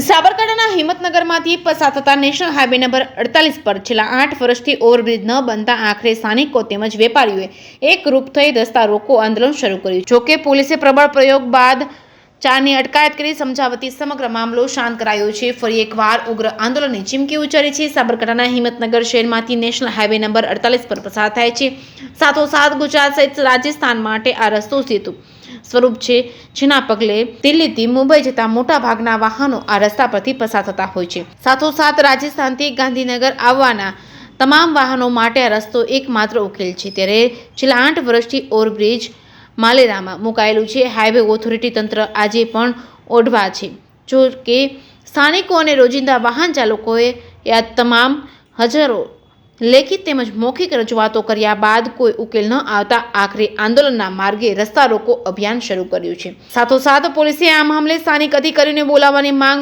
સાબરકાંઠાના હિંમતનગરમાંથી પસાર થતા નેશનલ હાઈવે નંબર 48 પર છેલ્લા 8 વર્ષથી ઓવરબ્રિજ ન બનતા આખરે સ્થાનિકો તેમજ વેપારીઓએ એકરૂપ થઈ રસ્તા રોકો આંદોલન શરૂ કર્યું. જોકે પોલીસે પ્રબળ પ્રયોગ બાદ 4ની અટકાયત કરી સમજાવતી સમગ્ર મામલો શાંત કરાયો છે. ફરી એકવાર ઉગ્ર આંદોલનની ચીમકી ઉચ્ચારી છે. સાબરકાંઠાના હિંમતનગર શહેરમાંથી નેશનલ હાઈવે નંબર 48 પર પસાર થાય છે. સાથોસાથ ગુજરાત સહિત રાજસ્થાન માટે આ રસ્તો સેતુ સ્વરૂપ છે, જેના પગલે દિલ્હીથી મુંબઈ જતા મોટા ભાગના વાહનો આ રસ્તા પરથી પસાર થતા હોય છે. સાથોસાથ રાજસ્થાનથી ગાંધીનગર આવવાના તમામ વાહનો માટે આ રસ્તો એકમાત્ર ઉકેલ છે. ત્યારે છેલ્લા 8 વર્ષથી ઓવરબ્રિજ માલેરામાં મુકાયેલું છે. હાઈવે ઓથોરિટી તંત્ર આજે પણ ઓઢવા છે. જો કે સ્થાનિકો અને રોજિંદા વાહન ચાલકોએ આ તમામ હજારો લેખિત તેમજ મૌખિક રજૂઆતો કર્યા બાદ કોઈ ઉકેલ ન આવતા આખરે આંદોલનના માર્ગે રસ્તા રોકો અભિયાન શરૂ કર્યું છે. સાથોસાથ પોલીસે આ મામલે સ્થાનિક અધિકારીઓને બોલાવવાની માંગ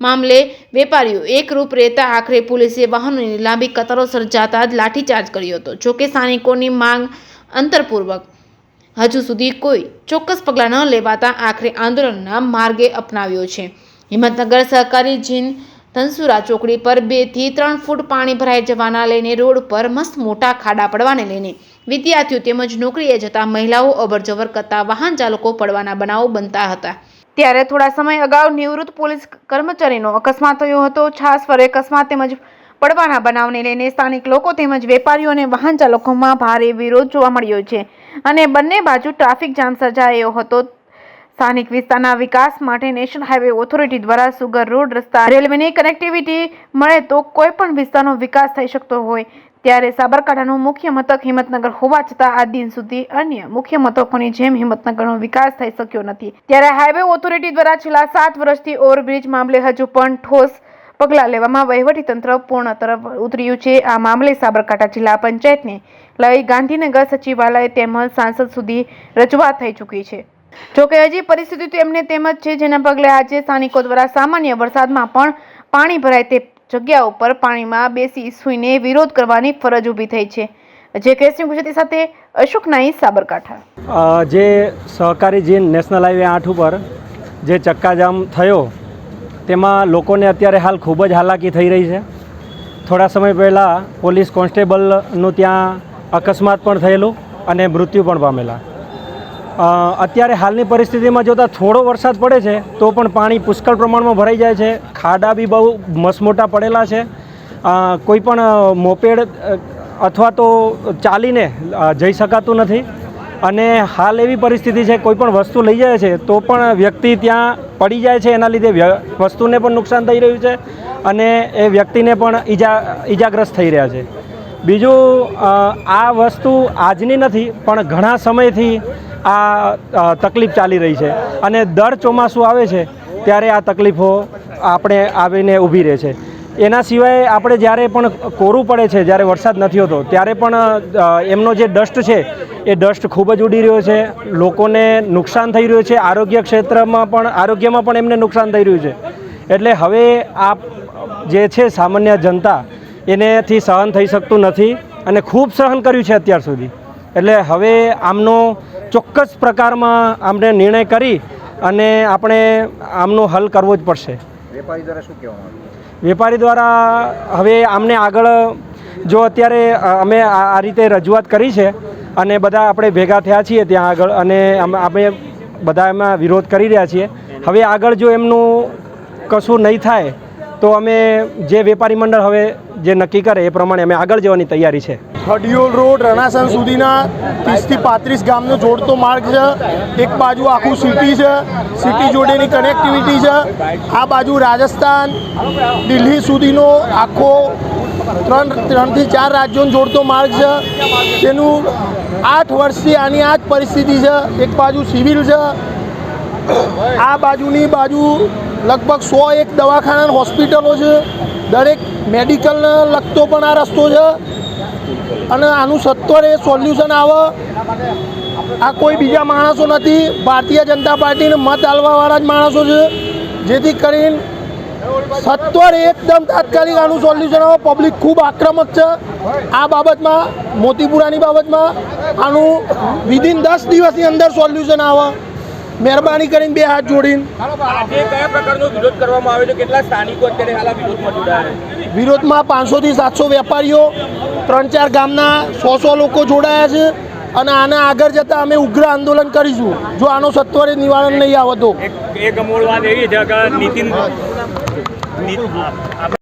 મામલે વેપારીઓ એકરૂપ રહેતા આખરે પોલીસે વાહનોની લાંબી કતારો સર્જાતા જ લાઠીચાર્જ કર્યો હતો. જોકે સ્થાનિકોની માંગ અંતરપૂર્વક હજુ સુધી કોઈ ચોક્કસ પગલાં ન લેવાતા આખરે આંદોલનના માર્ગે અપનાવ્યો છે. હિંમતનગર સહકારી જીન ધનસુરા ચોકડી પર 2 થી 3 ફૂટ પાણી ભરાઈ જવાના લઈને રોડ પર મસ્ત મોટા ખાડા પડવાને લઈને વિદ્યાર્થીઓ તેમજ નોકરીએ જતા મહિલાઓ અવરજવર કરતા વાહન ચાલકો પડવાના બનાવો બનતા હતા. ત્યારે થોડા સમય અગાઉ નિવૃત્ત પોલીસ કર્મચારીનો અકસ્માત થયો હતો. છાસવરે અકસ્માત તેમજ પડવાના બનાવને લઈને સ્થાનિક લોકો તેમજ વેપારીઓ અને વાહન ચાલકોમાં ભારે વિરોધ જોવા મળ્યો છે અને બંને બાજુ ટ્રાફિક જામ સર્જાયો હતો. સ્થાનિક વિસ્તારના વિકાસ માટે નેશનલ હાઈવે ઓથોરિટી દ્વારા સુગર રોડ રસ્તા રેલવેની કનેક્ટિવિટી મળે તો કોઈ પણ વિસ્તારનો વિકાસ થઈ શકતો હોય. ત્યારે સાબરકાંઠાનું મુખ્ય મથક હિંમતનગર હોવા છતાં આ દિન સુધી અન્ય મુખ્ય મથકોની જેમ હિંમતનગરનો વિકાસ થઈ શક્યો નથી. ત્યારે હાઈવે ઓથોરિટી દ્વારા છેલ્લા 7 વર્ષથી ઓવરબ્રિજ મામલે હજુ પણ ઠોસ પગલાં લેવામાં વહીવટીતંત્ર પૂર્ણ તરફ ઉતર્યું છે. આ મામલે સાબરકાંઠા જિલ્લા પંચાયતને લઈ ગાંધીનગર સચિવાલય તેમજ સાંસદ સુધી રજૂઆત થઈ ચૂકી છે. જોકે હજી પરિસ્થિતિ તેમને તેમ જ છે, જેના પગલે આજે સ્થાનિકો દ્વારા સામાન્ય વરસાદમાં પણ પાણી ભરાય તે જગ્યા ઉપર પાણીમાં બેસી સૂઈને વિરોધ કરવાની ફરજ ઊભી થઈ છે. જે કેસની ગુજરાતી સાથે અશોક નાઈ, સાબરકાંઠા. જે સહકારી જીન નેશનલ હાઈવે 8 ઉપર જે ચક્કાજામ થયો તેમાં લોકોને અત્યારે હાલ ખૂબ જ હાલાકી થઈ રહી છે. થોડા સમય પહેલાં પોલીસ કોન્સ્ટેબલનું ત્યાં અકસ્માત પણ થયેલું અને મૃત્યુ પણ પામેલા. અત્યારે હાલની પરિસ્થિતિમાં જોતાં થોડો વરસાદ પડે છે તો પણ પાણી પુષ્કળ પ્રમાણમાં ભરાઈ જાય છે. ખાડા બી બહુ મસમોટા પડેલા છે. કોઈ પણ મોપેડ અથવા તો ચાલીને જઈ શકાતું નથી અને હાલ એવી પરિસ્થિતિ છે કોઈ પણ વસ્તુ લઈ જાય છે તો પણ વ્યક્તિ ત્યાં પડી જાય છે. એના લીધે વસ્તુને પણ નુકસાન થઈ રહ્યું છે અને એ વ્યક્તિને પણ ઈજાગ્રસ્ત થઈ રહ્યા છે. બીજું, આ વસ્તુ આજની નથી પણ ઘણા સમયથી આ તકલીફ ચાલી રહી છે અને દર ચોમાસું આવે છે ત્યારે આ તકલીફો આપણે આવીને ઊભી રહે છે. એના સિવાય આપણે જ્યારે પણ કોરું પડે છે, જ્યારે વરસાદ નથી હોતો ત્યારે પણ એમનો જે ડસ્ટ છે એ ડસ્ટ ખૂબ જ ઉડી રહ્યો છે. લોકોને નુકસાન થઈ રહ્યું છે. આરોગ્ય ક્ષેત્રમાં પણ આરોગ્યમાં પણ એમને નુકસાન થઈ રહ્યું છે. એટલે હવે આ જે છે સામાન્ય જનતા એનેથી સહન થઈ શકતું નથી અને ખૂબ સહન કર્યું છે અત્યાર સુધી. એટલે હવે આમનો ચોક્કસ પ્રકારમાં આમને નિર્ણય કરી અને આપણે આમનો હલ કરવો જ પડશે. વેપારી દ્વારા શું કહેવામાં આવ્યું? વેપારી દ્વારા હવે આમને આગળ જો અત્યારે અમે આ રીતે રજૂઆત કરી છે અને બધા આપણે ભેગા થયા છીએ ત્યાં આગળ અને અમે બધા એમાં વિરોધ કરી રહ્યા છીએ. હવે આગળ જો એમનું કશું નહીં થાય તો અમે જે વેપારી મંડળ હવે જે નક્કી કરે એ પ્રમાણે અમે આગળ જવાની તૈયારી છે. ખડિયોલ રોડ રણાસણ સુધીના 30 થી 35 ગામનો જોડતો માર્ગ છે. એક બાજુ આખું સિટી છે, સિટી જોડેની કનેક્ટિવિટી છે. આ બાજુ રાજસ્થાન દિલ્હી સુધીનો આખો 3 થી 4 રાજ્યોને જોડતો માર્ગ છે. તેનું 8 વર્ષથી આની આ જ પરિસ્થિતિ છે. એક બાજુ સિવિલ છે, આ બાજુની બાજુ લગભગ 101 દવાખાના હોસ્પિટલો છે. દરેક મેડિકલને લગતો પણ આ રસ્તો છે અને આનું સત્વરે સોલ્યુશન આવે. આ કોઈ બીજા માણસો નથી, ભારતીય જનતા પાર્ટીને મત આલવાવાળા જ માણસો છે. જેથી કરીને સત્વરે એકદમ તાત્કાલિક આનું સોલ્યુશન આવે. પબ્લિક ખૂબ આક્રમક છે આ બાબતમાં. મોતીપુરાની બાબતમાં આનું વિધિન 10 દિવસની અંદર સોલ્યુશન આવે મહેરબાની કરીને 2 હાથ જોડીને. આજે કયા પ્રકારનો વિરોધ કરવામાં આવ્યો છે? કેટલા સ્થાનિકો અત્યારે હાલ આ વિરોધમાં જોડાયા? વિરોધમાં 500 થી 700 વેપારીઓ, 3-4 ગામના 100 લોકો જોડાયા છે અને આના આગળ જતાં અમે ઉગ્ર આંદોલન કરીશું જો આનો સત્વરે નિવારણ નહીં આવે તો. એક અમૂળ વાત એવી છે કે નીતિન